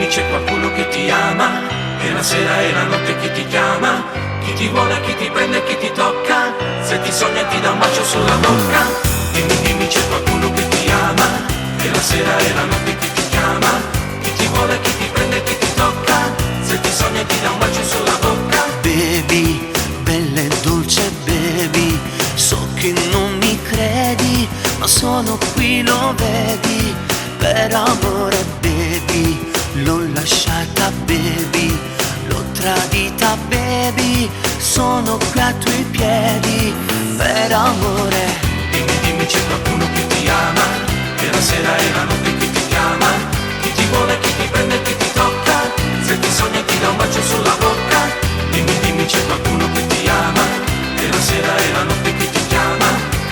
dimmi c'è qualcuno che ti ama, e la sera e la notte che ti chiama, chi ti vuole, chi ti prende, chi ti tocca, se ti sogna e ti dà un bacio sulla bocca. Dimmi c'è qualcuno che ti ama, e la sera e la notte che ti chiama, chi ti vuole, chi ti prende, chi ti tocca, se ti sogna e ti dà un bacio sulla bocca. Baby, bella e dolce baby, so che non mi credi, ma sono qui, lo vedi, per amore baby, l'ho lasciata baby, l'ho tradita baby, sono qui ai tuoi piedi, per amore. Dimmi c'è qualcuno che ti ama, che la sera e la notte che ti chiama, chi ti vuole, chi ti prende, chi ti tocca, se ti sogna e ti dà un bacio sulla bocca. Dimmi c'è qualcuno che ti ama, che la sera e la notte che ti chiama,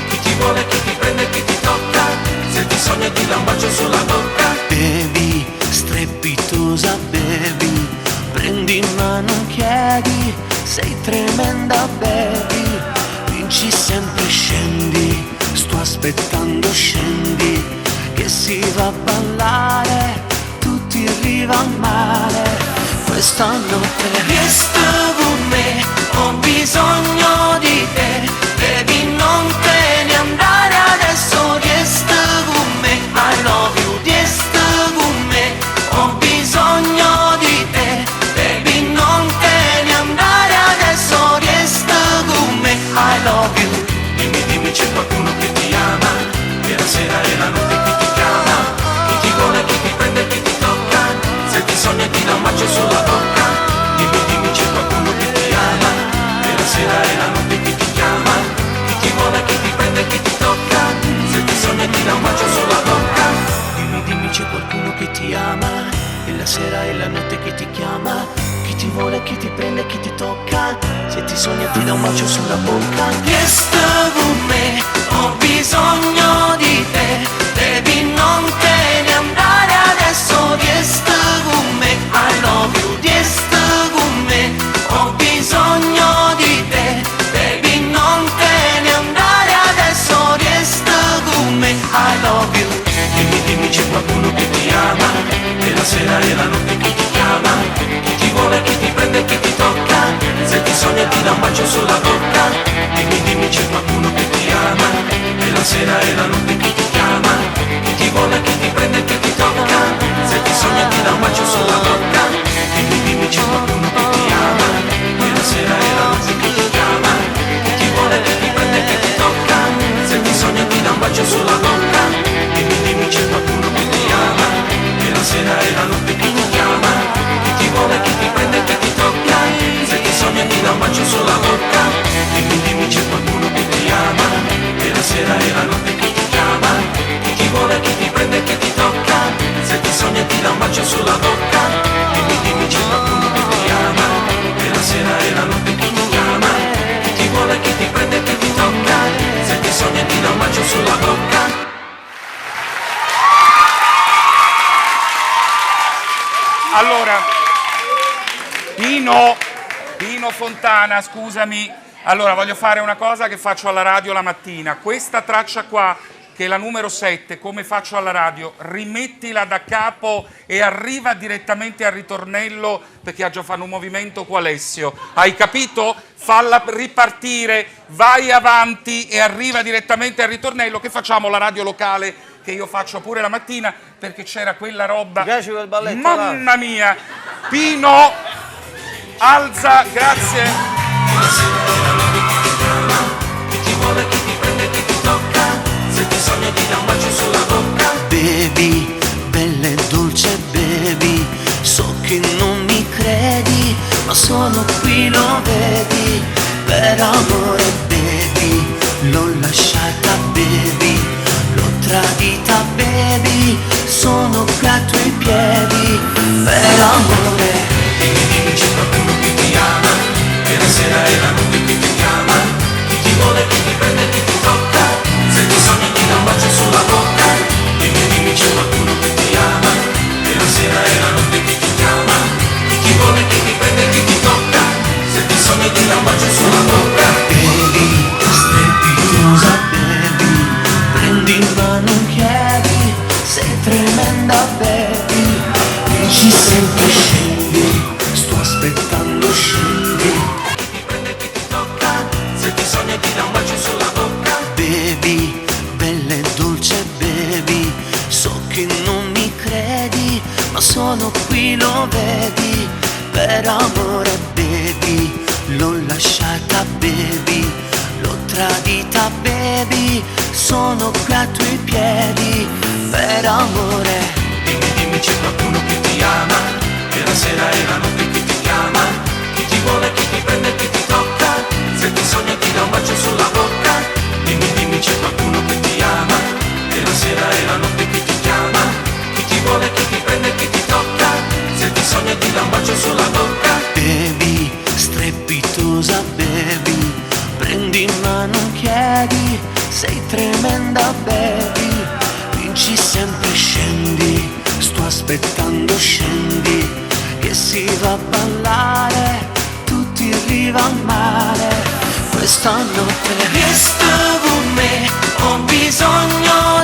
chi ti vuole, chi ti prende, chi ti tocca, se ti sogna e ti dà un bacio sulla bocca. Baby, strepitosa baby, prendi in mano, chiedi, sei tremenda baby, vinci sempre, scendi, sto aspettando, scendi, che si va a ballare, tutti arriva a male, questa notte. Resta con me, ho bisogno di te, devi non te ne andare adesso, resta con me, I love you, resta con me, ho bisogno di te, devi non te ne andare adesso, resta con me, I love you. Dimmi c'è qualcuno che ti ama, che la sera e la notte che ti chiama, chi ti vuole, chi ti prende, chi ti tocca, se ti sogna e ti dà un bacio sulla bocca. Dimmi c'è qualcuno che ti ama, che la sera e la notte che ti chiama, chi ti vuole, chi ti prende, chi ti tocca, se ti sogna e ti dà un bacio sulla bocca. Dimmi c'è qualcuno che ti ama, e la sera e la notte che ti chiama, chi ti vuole, chi ti prende, chi ti tocca, se ti sogna ti dà un bacio sulla bocca. Resta con me, ho bisogno di te, devi non te ne andare adesso, resta con me, I love you, resta con me, ho bisogno di te, devi non te ne andare adesso, resta con me, I love you. Dimmi c'è qualcuno che ti ama, che la sera e la notte che ti chiama, chi ti vuole, chi ti prende, chi ti tocca, se ti sogna e ti dà un bacio sulla bocca. Dimmi c'è qualcuno che ti ama, che la sera e la notte che ti chiama, chi ti vuole, chi ti prende, chi ti tocca, se ti sogna e ti dà un bacio sulla bocca. Dimmi c'è qualcuno che ti ama, che la sera e la notte che ti chiama, chi ti vuole, chi ti prende, chi ti tocca, se ti sogna e ti dà un bacio sulla bocca. Dimmi c'è qualcuno che ti ama, che la sera e la notte che ti chiama, chi ti vuole, chi ti prende, chi ti tocca, se ti sogna e ti dà un bacio sulla bocca. Dimmi c'è qualcuno che ti ama, che la sera e la notte che ti chiama, chi ti vuole, chi ti prende, chi ti tocca, se ti sogna e ti dà un bacio sulla bocca. Dimmi c'è qualcuno che ti ama, che la sera e la notte che ti chiama, chi ti vuole, chi ti prende, chi ti tocca, se ti sogna e ti dà un bacio sulla bocca. Allora, Pino Fontana, scusami. Allora, voglio fare una cosa che faccio alla radio la mattina. Questa traccia qua, che è la numero 7, come faccio alla radio, rimettila da capo e arriva direttamente al ritornello, perché ha già fatto un movimento con Alessio. Hai capito? Falla ripartire, vai avanti e arriva direttamente al ritornello, che facciamo la radio locale, che io faccio pure la mattina, perché c'era quella roba. Ti piace quel balletto? Mamma mia! Pino, alza, grazie. Baby, bella e dolce baby, so che non mi credi, ma sono qui, lo vedi, per amore baby, l'ho lasciata baby, l'ho tradita baby, sono qui ai tuoi piedi, per amore. Dimmi c'è qualcuno che ti ama, che la sera e la notte che ti chiama, chi ti vuole, chi ti prende, chi ti tocca, se ti sogni ti dà un bacio sulla bocca. Dimmi c'è qualcuno che ti ama, che la sera e la notte che ti chiama, chi ti vuole, chi ti prende, chi ti tocca, se ti sogni ti dà un bacio sulla bocca. Baby, strepitosa baby, prendi in mano, chiedi, sei tremenda baby, dici sempre per amore bevi, l'ho lasciata bevi, l'ho tradita bevi, sono qui ai tuoi piedi, per amore. Dimmi c'è qualcuno che ti ama, che la sera e la notte che ti chiama, chi ti vuole, chi ti prende, chi ti tocca, se ti sogna ti dà un bacio sulla bocca. Dimmi c'è qualcuno che ti ama, che la sera e la notte che ti chiama, chi ti vuole, chi ti prende, chi ti tocca, se ti sogna ti dà un bacio sulla bocca. Bevi, strepitosa bevi, prendi ma non chiedi, sei tremenda bevi, vinci sempre scendi, sto aspettando scendi, che si va a ballare, tutti in riva al mare, questa notte resta con me, ho bisogno